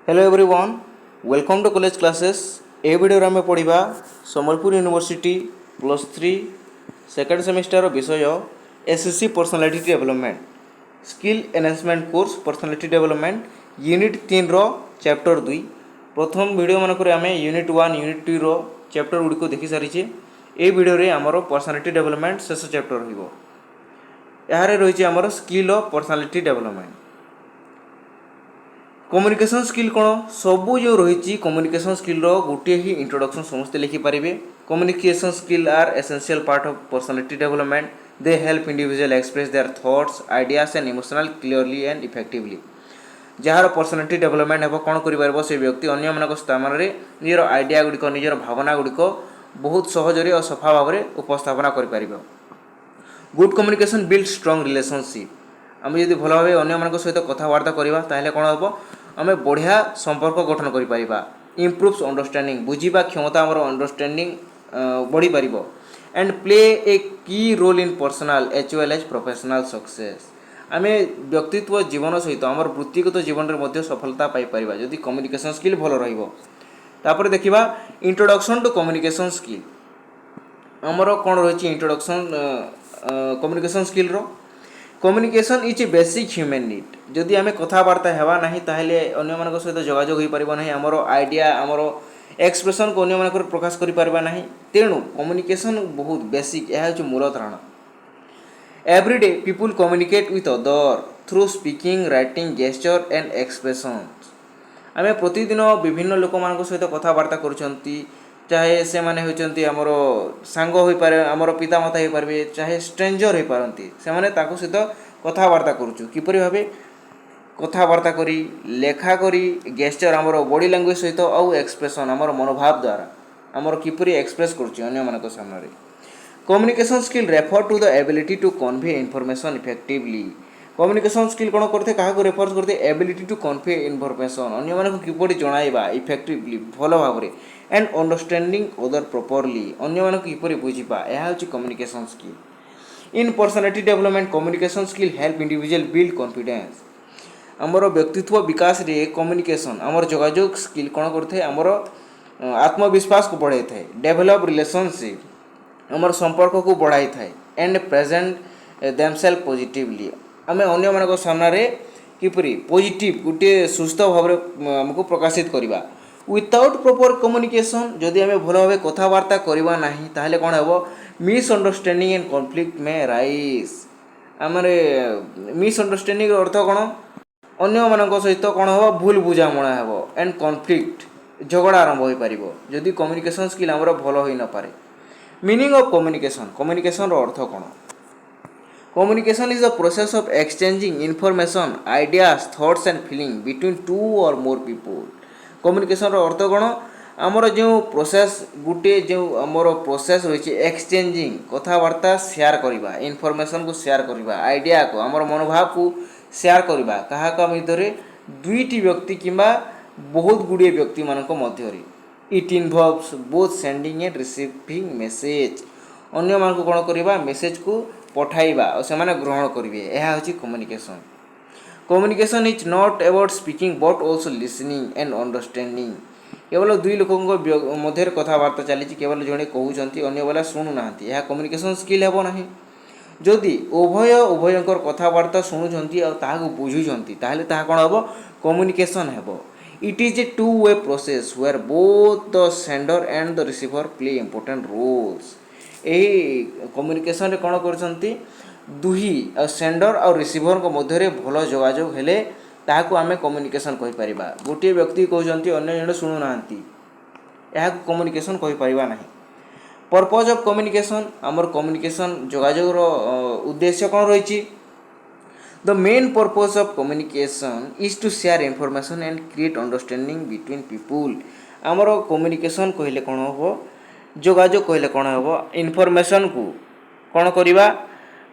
Hello everyone, welcome to college classes. ए video आम पढ़ा सम्बलपुर यूनिवर्सिटी +3 सेकेंड सेमिस्टर विषय SSC personality development skill enhancement course personality development unit 3 रो chapter 2। प्रथम video मानक आम यूनिट 1 यूनिट 2 रो चैप्टर गुड़ी देखी सारी। ए वीडियो आमर पर्सनालिटी डेवलपमेंट शेष चैप्टर यार रही आमर skill of personality development. Communication skill कौन सबू जो रही कम्युनिकेशन स्किल गोटे ही इंट्रोडक्शन समस्ते लिखिपारे। Communication skill are essential part of personality development. They help individual express their thoughts ideas and emotional clearly and effectively. जार पर्सनालिटी डेवलपमेंट हे कौन कर से व्यक्ति अन्य मान स्थान में निजर आइडिया गुड़िक निजर भावना गुड़िक बहुत सहजरे और सफा भाव में उपस्थापना कर। Good communication build strong relationship. आम जब भल भाव अन्य सहित कथबार्ता करवा कौन हम आम बढ़िया संपर्क गठन कर। इम्प्रूव्स अंडरस्टैंडिंग बुझा क्षमता आम अंडरस्टैंडिंग बढ़ी पार। And play a key role in personal as well as professional success. आम व्यक्तित्व जीवन सहित आम वृत्तिगत जीवन में सफलता पाइपर जदि कम्युनिकेशन स्किल भल रही। देखा इंट्रोडक्शन टू कम्युनिकेशन स्किल आमर कौन रही इंट्रोडक्शन कम्युनिकेशन स्किल रो। Communication is a basic human need. जदि आम कथबार्ता हेबा ना ताहले अन्य मान सहित जोगाजोग हो पार ना। आमर आइडिया आमर एक्सप्रेशन को अन्य मान प्रकाश कर पार ना। तेणु कम्युनिकेशन बहुत बेसिक, यह हूँ मूल धारणा। Everyday people communicate with other through speaking writing gesture and expression. आम प्रतिदिन विभिन्न लोक मान सहित कथबार्ता करुँच, चाहे से माने होचंती आमर सांग हो पारे, आमर पितामाता हो पारे, चाहे स्ट्रेंजर हो पारती से माने ताको सहित कथबार्ता करुचु। किपरि भाबे कथबार्ता करी लेखा करी गेस्चर आमर बॉडी लैंग्वेज सहित आउ एक्सप्रेशन आमर मनोभाव द्वारा आमर किपरि एक्सप्रेस करुचु अन्य मानक सामने। Communication skill refer to the ability to convey information effectively. Communication skill कौन करते क्या रेफर करते एबिलिटी टू कन्वे इनफॉरमेशन अन्य मानक किपरि जणाइबा इफेक्टिवली भल भाव में एंड अंडरस्टैंडिंग अदर प्रॉपर्ली अन्य मानक किपरि बुझिबा यह हूँ communication skill. In personality development communication skill help individual build confidence. आमर व्यक्तित्व विकास रे कम्युनिकेशन आमर जोगाजोग स्किल कौन करते आमर आत्मविश्वास को बढ़ाई थाए। डेभलप रिलेशनशिप आमर संपर्क को बढ़ाई थाए एंड प्रेजेंट देमसेल्फ पॉजिटिवली। आम अन्य मान सामने किपरि पॉजिटिव गोटे सुस्थ भाव में आमको प्रकाशित करवा। विदाउट प्रॉपर कम्युनिकेशन जदि आम भल भाव कथबार्ता करवा ना ताहले कौन हम मिसअंडरस्टैंडिंग एंड कॉन्फ्लिक्ट में राइज। आम मिसअंडरस्टैंडिंग अर्थ कौन अन्य मान सहित कौन हम भूल बुझामणा हम एंड कॉन्फ्लिक्ट झगड़ा आरंभ हो पार जदि कम्युनिकेशन स्किल आमर भल हो न पारे। मीनिंग ऑफ कम्युनिकेशन कम्युनिकेशन अर्थ कौन। Communication is the process of exchanging information ideas thoughts and feeling between two और मोर पीपुल। कम्युनिकेशन अर्थ कौन आमर जो प्रोसेस गोटे जो आमर प्रोसेस रही एक्सचेंजिंग कथबार्ता शेयर करवा इनफॉरमेशन को शेयर करवा आइडिया को आमर मनोभाव को शेयर करवा क्या मध्य दुईटी व्यक्ति किंबा बहुत गुड़े व्यक्ति मान मध्य। It involves both sending and receiving message अन्य मान को कौन करवा मेसेज को पठाइबा और से माने ग्रहण करेंगे यह हूँ communication. Communication is not about speaking but also listening and understanding. केवल दुई लोक मध्य कथबार्ता चली केवल जड़े कहते अन्य वाला शुणुना यह कम्युनिकेशन स्किल हेब ना। जदि उभयंकर कथबार्ता शुणुंट और बुझुंट ताहले कौन हम कम्युनिकेशन हेब। It is a two way process where both the sender and the receiver play important roles. यही कम्युनिकेशन कौन कर दुही सेंडर और रिसीवर मध्य भल जोगाजोग हेले ताकू आम कम्युनिकेशन कहीपर। गोटे व्यक्ति कहते अन्य जन शुणुना यह कम्युनिकेशन कहीपर ना। पर्पज ऑफ कम्युनिकेशन आमर कम्युनिकेशन जोगाजोग उद्देश्य कौन रही। The main purpose of communication is to share information and create understanding between people. आमर कम्युनिकेशन कहले कौन हम जोगाजोग कहले कौन हम इनफॉरमेशन को कौन करवा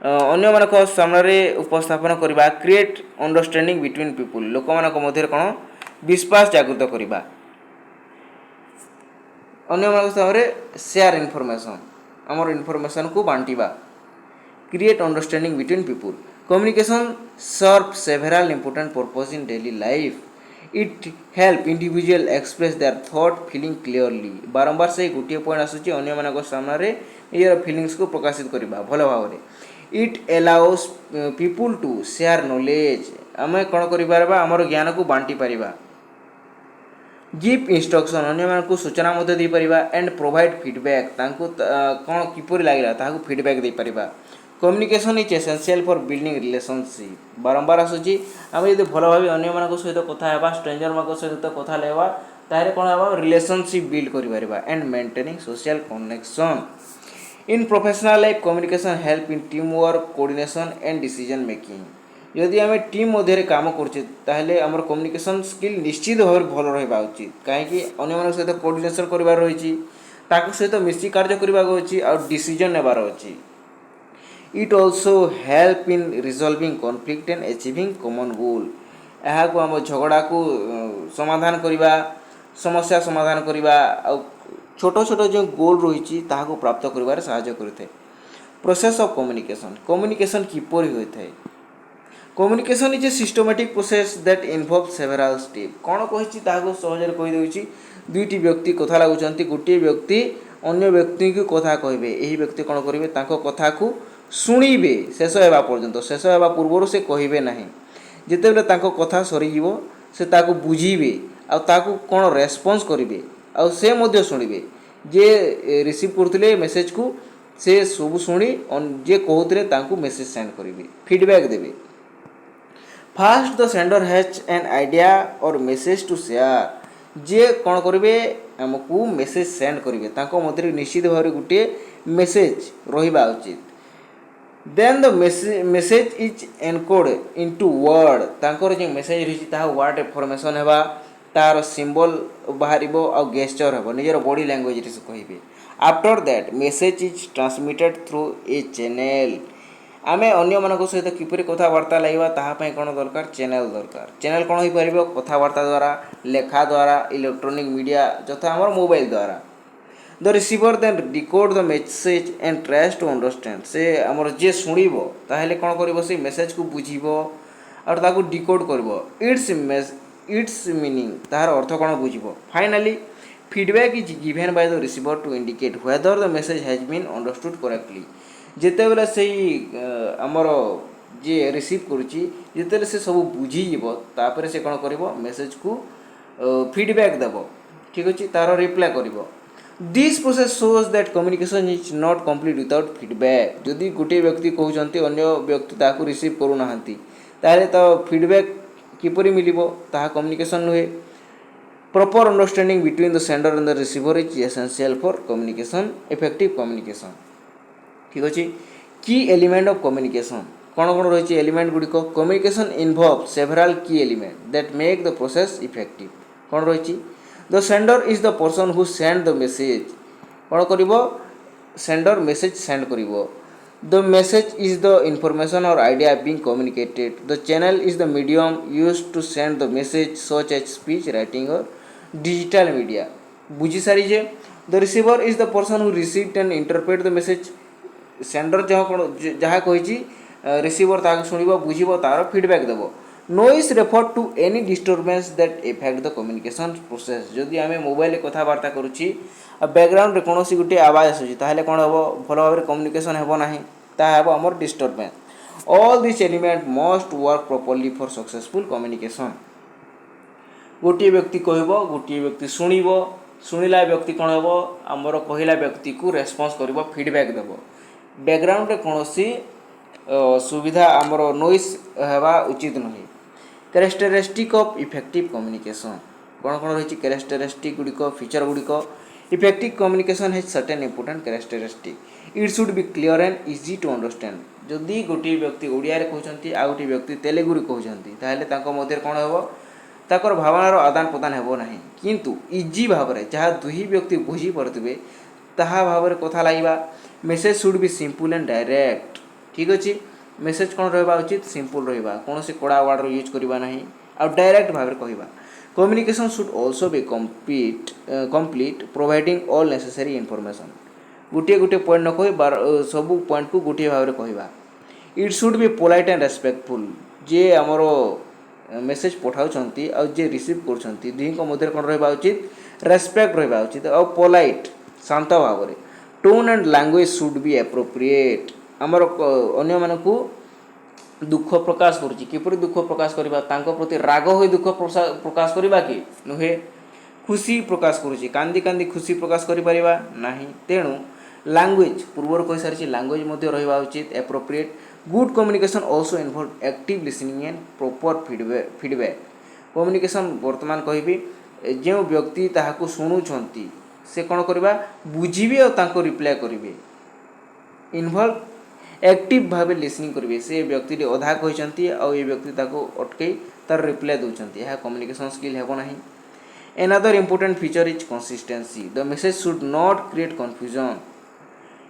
अन्य मान सामने उपस्थापन करवा क्रिएट अंडरस्टैंडिंग बिटवीन पीपुल लोक मान मध्य कौन विश्वास जागृत करवा अन्य मान सामने शेयर इनफॉरमेशन आमर इनफॉरमेशन को बांटिबा create understanding between people. Communication serve several important purpose in daily life. It help individual express their thought feeling clearly बारंबार से गोटे पॉइंट आसूची अन्य मान सामने निजर फीलिंग्स को प्रकाशित करवा भल भाव it allows people to share knowledge आम कौन कर आमर ज्ञान को बांटी पारिबा गिव इंस्ट्रक्शन अन्य मानक सूचना दे पारिबा एंड प्रोवाइड फीडबैक तांको कौन किपर लगे ताकू feedback they Paribas communication is essential for building relationship बारंबार आसूची आम जब भल भाव अन्य मान सहित कथा स्ट्रेंजर मान सहित कथा लेवा ताहले कौन हम रिलेशनशिप बिल्ड कर and maintaining social connection in professional life communication help in team work coordination and decision making यदि आम टीम मध्य काम करें आम कम्युनिकेशन स्किल निश्चित भाव भल रहा उचित कहीं अन्य सहित कोऑर्डिनेशन कर रही सहित मिसी कार्य करने आ डिसीजन नेबार अच्छी it also help in resolving conflict and achieving common goal यहाँ को आम झगड़ा को समाधान करवा समस्या समाधान करवा छोट छोट जो गोल रही प्राप्त कर साहाय्य करते प्रोसेस ऑफ कम्युनिकेशन कम्युनिकेशन किपर होता है communication is a systematic process that involve several step कौन कही सहज कहीदे दुईटी व्यक्ति कथा लगुंट गोटे व्यक्ति अन्य व्यक्ति को कथा कहे यही व्यक्ति कौन करेंगे कथा को शुणवे शेष होगा पर्यंत शेष होगा पूर्वर से कहे ना जिते कथा सरीज से बुझे आउ कौन रेस्पॉन्स करेंगे आउ से शुणवे जे रिसीव करते मेसेज को से सब शुणी जे कहते मेसेज सेंड करेंगे फीडबैक देवे fast the sender has an idea और मेसेज टू शेयर जे कौन करेंगे आमको मेसेज सेंड करेंगे मध्य निश्चित भाव में गोटे मेसेज रहा उचित then the message is encode into word तांकर जो मेसेज रही वर्ड फॉर्मेशन है तार सिंबल बाहर आ गेस्चर हे निजर बॉडी लैंग्वेज से कहे after that message is transmitted through a channel आम अन्य मान सहित किपर कथबार्ता लगे तापाई कौन दरकार चैनल कौन हो पार कथबार्ता द्वारा लेखा द्वारा इलेक्ट्रोनिक मीडिया जथा आम मोबाइल द्वारा the receiver then decode the message and tries to understand से आमर जे शुणव ताहले कौन कर से मेसेज को बुझीब और ताको डिकोड कर इट्स मीनिंग तार अर्थ कौन बुझीब finally feedback is given by the receiver to indicate whether the message has been understood correctly जिते बेले से आमर जे रिसीव करुँचे से सब बुझीज तापर से कौन कर मेसेज को फीडबैक देव ठीक अच्छे तार रिप्लाई कर this process shows that communication is not complete without feedback जदि गोटे व्यक्ति कहते अन्य व्यक्ति ताकू रिसीव करूना ताहले तो फीडबैक किपरि मिलिबो ताहा कम्युनिकेशन नुहे proper understanding between the sender and the receiver is essential for communication effective communication ठीक अच्छे की एलिमेंट ऑफ कम्युनिकेशन कौन कौन रही एलिमेंट गुड़िक communication involve several key element that make the process effective कौन रही the sender is the person who send the message कौन कर सेंडर मेसेज सेंड कर the message is the information or idea being communicated the channel is the medium used to send the message such as speech writing or digital media बुझी सारी जे the receiver is the person who received and interpret the message sender जहाँ कही receiver ताक शुणव बुझीब तार feedback देव noise refer to any disturbance that affect the communication process जदि आम मोबाइल कथबार्ता करुँची बैकग्राउंड रे कौन गोटे आवाज आसूँ ताहले कौन हम भल भाव कम्युनिकेशन हेब ना ताब आमर disturbance all this element must work properly for successful communication गोटे व्यक्ति कह गोटे व्यक्ति शुणव शुणिला व्यक्ति कौन हम आमर कहला व्यक्ति को रेस्पॉन्स कर फीडबैक देव बैकग्राउंड रे कौन सुविधा आमर नॉइज हेबा उचित नुहे कैरेक्टरिस्टिक ऑफ इफेक्टिव कम्युनिकेशन कौन कौन रही कैरेक्टरिस्टिक गुड़िक फीचर गुड़िक effective communication has certain important characteristic it should be clear and easy to understand जदि गोटे व्यक्ति ओडिया कहते आ गोटे व्यक्ति तेलुगु कहते मध्य कौन हम ताकर भावनार आदान प्रदान हेब ना किंतु इजी भाव में जहाँ दुही व्यक्ति बुझी पारे ताहा भाव में कथा लगे message should be simple and direct ठीक अच्छे मेसेज कौन रहा उचित सिंपल रहा कौन से कड़ा वर्ड यूज करवा ना आ डायरेक्ट भाव में कहवा communication should also be complete providing all necessary information गोटे गोटे पॉइंट न कही सब पॉइंट को गोटे भाव में कहवा it should be polite and respectful जे आमर मेसेज पठाउछंती आ जे रिसीव करछंती दुही को मध्य कोन रहबा उचित रेस्पेक्ट रहबा उचित आ पोलाइट शांत भाव रे tone and language should be appropriate हमर अन्य मानकू दुख प्रकाश करुच्ची किपरि दुख प्रकाश करबा तांको प्रति राग होई दुख प्रकाश करबा कि नुहे खुशी प्रकाश करुच्ची कांदी कांदी खुशी प्रकाश करि परिबा नाही तेणु लैंग्वेज पूर्वर कहि सारिछि लैंग्वेज मध्ये रहबा उचित appropriate good communication also involve active listening and proper feedback communication वर्तमान कहबी जो व्यक्ति ताहाकू सुनुछंती से कोन करबा बुझिबे और तांको रिप्लाई करिवे इन्वॉल्व एक्टिव भाव लिसनिंग करेंगे से व्यक्ति अधा कहते और ये व्यक्ति ताको अटकई तार रिप्लाई दौरान यह कम्युनिकेशन स्किल हेब ना another important feature is consistency the message should not create confusion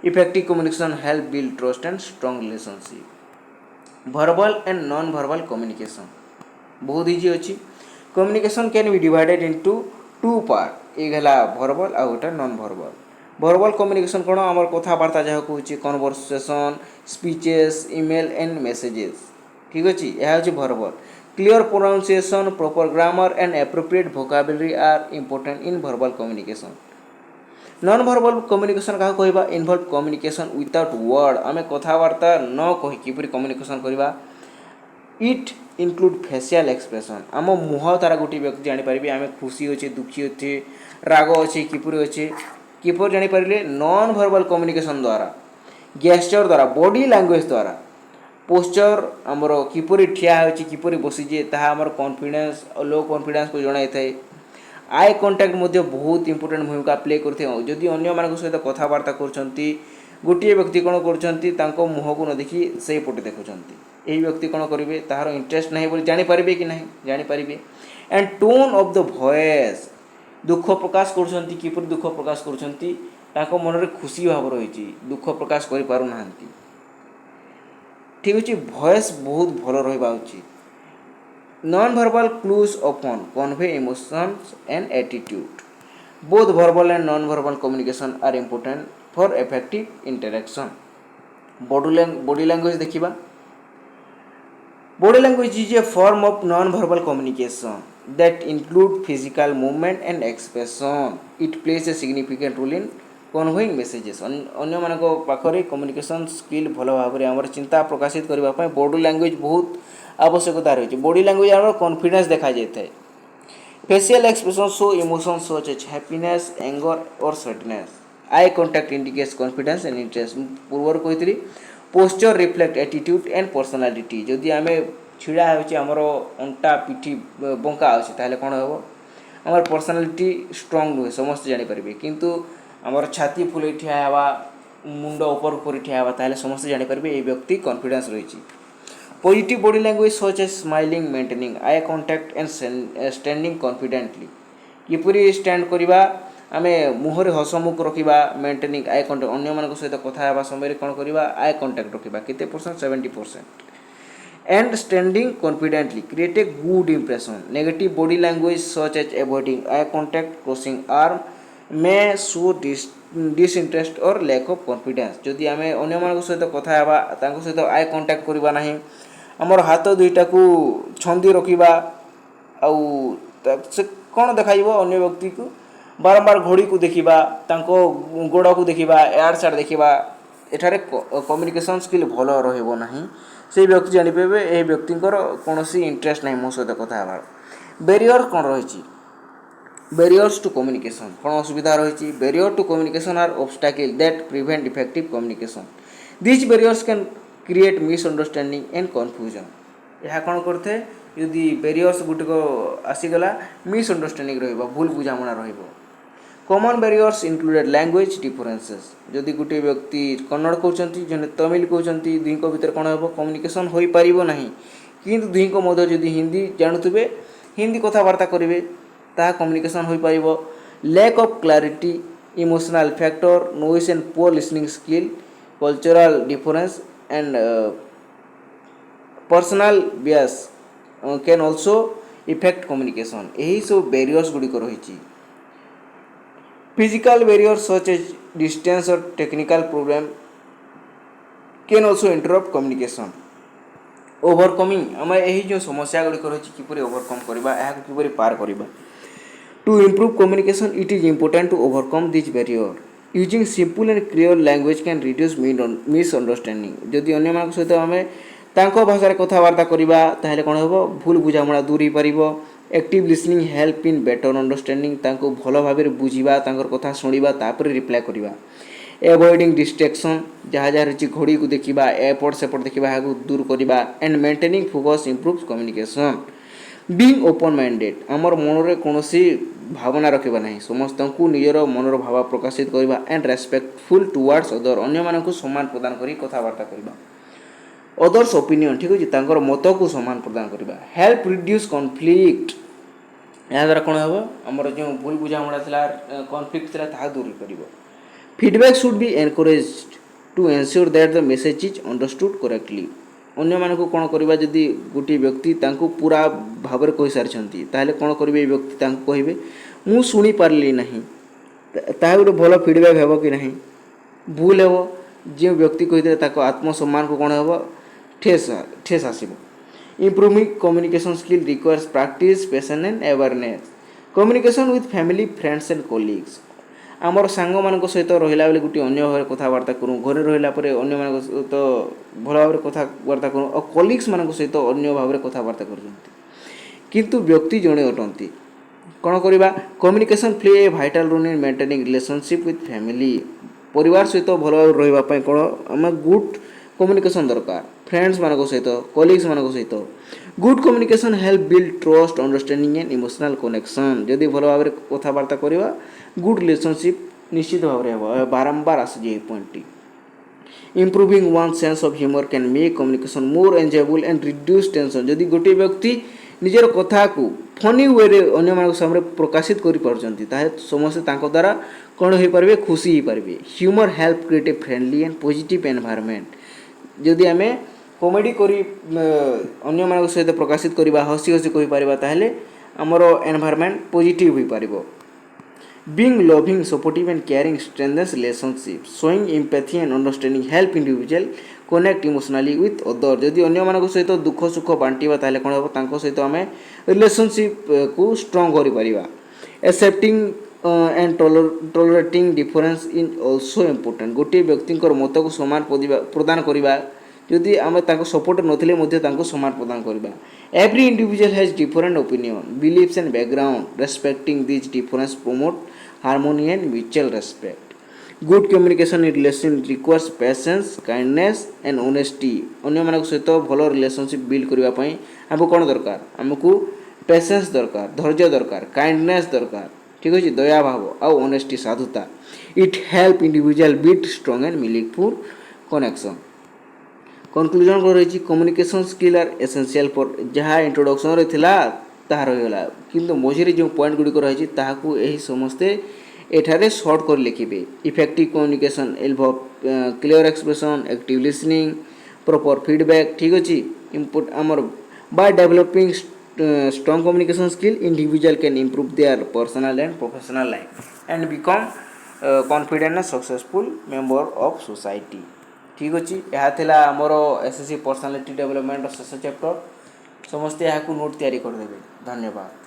effective communication help build trust and strong relationship verbal and non verbal communication बहुत इजी अच्छी communication can be divided into two part एक है verbal आ गोटे non verbal verbal communication कौन आम कथबार्ता जहाँ कहूँ conversation speeches email and messages ठीक अच्छे यह हूँ verbal clear pronunciation proper grammar and appropriate vocabulary are important in verbal communication non verbal communication क्या कहवा इनवॉल्व कम्युनिकेशन विदाउट वर्ड आम कथबार्ता न कही किपरि कम्युनिकेशन करवा इट इनक्लूड फेसियल एक्सप्रेशन आम मुह तारा गोटे व्यक्ति जानीपारे आम खुशी अच्छे दुखी अच्छे राग अच्छे किपरि अच्छे किपर जानीपारे नॉन वर्बल कम्युनिकेशन द्वारा गेस्चर द्वारा बॉडी लैंग्वेज द्वारा पोस्चर आमर किपरि ठिया होछि किपरि बसीजे ताहा आमर कॉन्फिडेंस और लो कॉन्फिडेंस को जणाई थाए आई कांटेक्ट मध्ये बहुत इंपोर्टेंट भूमिका प्ले करथे जदि अन्य मानक सहित कथबार्ता करछंती गोटे व्यक्ति कोन करछंती तांको मुह को न देखि सेही पटे देखुछंती एही व्यक्ति कोन करिवे ताहार इंटरेस्ट नाही बोली जानि परिबे कि नाही जानि परिबे and tone of the voice दुख प्रकाश करुछंती किपरि दुख प्रकाश करुछंती ताको मन रे खुशी भाव रहिछि दुख प्रकाश करि पारु नाहंती ठीक अछि वॉइस बहुत भलो रहबा उचित non verbal clues often convey emotions and attitude both verbal and non verbal communication are important for effective interaction body language देखिबा body language is a form of non verbal communication that include physical movement and expression it plays a significant role in conveying messages अन्य मानक पाखरे communication skill भल भाव आम चिंता प्रकाशित करने बॉडी लैंग्वेज बहुत आवश्यकता रही है बॉडी लैंग्वेज आम कॉन्फिडेंस देखा जाए facial expression show emotion such as happiness anger or sadness eye contact indicates confidence and interest पूर्वर कही posture reflect attitude and personality जदि आम छिड़ा होमर अंटा पिठी बंका अच्छे ताहले कौन हम आम पर्सनालीटी स्ट्रंग नुहे समस्त जानीपारे किंतु आमर छाती फुले ठिया हवा मुंड ऊपर कर ठिया हवा ताहले समस्त जानीपारे ये व्यक्ति कॉन्फिडेंस रही positive body language such as smiling maintaining eye contact and standing confidently किपरि स्टैंड करवा आम मुहर हसमुख रखा मेंटेनिंग आई कांटेक्ट अन्य मान सहित कथा हेबा समय कौन करवा आई कांटेक्ट रखा केते percent 70% and standing confidently create a good impression negative body language such as avoiding eye contact crossing arm may show disinterest or lack of confidence जदि आम अन्य मान सहित कथा हेबा तांको सहित आई कांटेक्ट करबा नाही हमर हाथ दुईटा को छंदी रखिबा आउ से कोन देखाइबो अन्य व्यक्ति को बारंबार घोड़ी को देखिबा तांको गोड़ को देखिबा यार साइड देखिबा एठारे कम्युनिकेशन स्किल भलो रहइबो नाही से व्यक्ति जानीपारे ये व्यक्ति कौन इंटरेस्ट ना मो सहित कथा बैरियर कौन रही बैरियर्स टू कम्युनिकेशन कौन असुविधा रही barrier to communication are obstacle that prevent effective communication this barriers can create misunderstanding and confusion यह कौन करते यदि बैरियर्स गुटिक आसीगला मिसअंडरस्टैंडिंग भूल बुझामणा common barriers included language differences जदि गोटे व्यक्ति कन्नड़ कहते जन तमिल कहते दुई भितर कौन हम कम्युनिकेशन हो पारिबो नाही किंतु दुई मध्य जदि हिंदी जानुवे हिंदी कथबार्ता करेंगे ताहा कम्युनिकेशन हो पारिबो lack of clarity emotional factor noise and poor listening skill cultural difference and personal bias can also affect communication यही सब बैरियर्स गुड़िक रही Physical barriers such as distance or technical problem can also interrupt communication. ओभरकमिंग आम यही जो समस्या गुड़िक रही किपर overcome करवा किपर पार करवा to improve communication it is important to overcome this barrier using simple and clear language can reduce misunderstanding जदि अन्य मान सहित आम भाषा कथबार्ता करवा ताहले कौन हम भूल बुझामणा दूर हो पार active listening help in better understanding भल भाव बुझा कथा शुणा तापर रिप्लाई करवा एवॉइडिंग डिस्ट्रैक्शन जहाँ जहाँ रही घड़ी को देखा एपट सेपट देखा दूर करवा and maintaining focus improve communication being open minded आमर मन कौन भावना रखा ना समस्त को निजर मनर भाव प्रकाशित करवा एंड रेस्पेक्टफुल टुवर्ड्स अदर अन्य मानक सम्मान प्रदान कर कथबार्ता करवा अदर्स ओपिनियन ठीक अच्छे मत को सम्मान प्रदान करवा हेल्प रिड्यूस कॉन्फ्लिक्ट या द्वारा कौन हम आमर जो भूल बुझामणा था कॉन्फ्लिक्ट था दूर कर feedback should be encouraged to ensure that the message is understood correctly अन्य मानक कौन करवा जदि गोटे व्यक्ति पूरा भाव में कही सारी ताहले कौन करेंगे व्यक्ति कहे मु शुणी पार्ली ना ता गोटे भल फीडबैक हे कि ना भूल हे जो व्यक्ति कही आत्मसम्मान को कौन हम ठेस आसब improving communication skill requires practice patience and awareness communication with family friends and colleagues आमर सांग मान सहित रहा बेले गोटे अन्य भाव कथबार्ता करूँ घरे रहा अन्य मान सहित भल भाव कथबार्ता करूँ और कलिग्स मान सहित अन्य भाव कथबार्ता किंतु व्यक्ति जड़े अटंती कौन करवा communication play a vital role in maintaining relationship with family परिवार सहित भल भाव रही कौन आम गुड कम्युनिकेशन दरकार फ्रेंड्स मान सहित कलिग्स मान सहित good communication help build trust understanding and emotional connection जदि भल भाव कथबार्ता करवा गुड रिलेशनशिप निश्चित भाव में बारंबार आसी point improving one sense of humour can make communication more enjoyable and reduce tension जदि गोटे व्यक्ति निजर कथा को फनी वे अन्य मान सामने प्रकाशित कर समस्ते द्वारा कौन हो पारे खुशी हो पारे humour help create a friendly and positive environment जदि आम कॉमेडी करी अन्य मान सहित प्रकाशित करवा हसी हसी कही पार ताहले आमर एनवायरनमेंट पॉजिटिव हो पार Being loving, supportive and caring strengthens relationships. Showing empathy and understanding help individual connect emotionally with others. जदि अन्य मानक सहित दुख सुख बांटिबा ताले कोन हो तांको सहित आमे रिलेशनशिप को स्ट्रांग करि परिबा. Accepting and tolerating difference is also important. गोटे व्यक्तिंकर मत को सम्मान प्रदान करिबा जदि आमे तांको सपोर्ट नथिले मध्ये तांको सम्मान प्रदान करिबा. Every individual has different opinion, beliefs and background. Respecting these differences promote harmony and mutual respect. Good communication in relation requires patience, kindness and honesty. अन्य मानक सहित भल रिलेशनशिप बिल्ड करबा पई हमको कोन दरकार हमको पेशेंस दरकार धैर्य दरकार काइंडनेस दरकार ठीक अछि दया भाव आ ऑनेस्टी साधुता it help individual build strong and meaningful connection conclusion को रही communication skill are essential for जहाँ इंट्रोडक्शन रे थिला ताहा रहीगला किंतु मझिरे जो पॉइंट गुडी को रही ताहाकू एही समस्ते एठारे शॉर्ट कर लिखिबे effective communication involve clear expression active listening proper feedback ठीक अछि इनपुट आमर by developing strong communication skill individual can improve their personal and professional life and become confident and successful member of society ठीक अछि यह थिला हमर SSC personality development शेष chapter समस्त यहाँ को नोट तैयारी कर देबे धन्यवाद।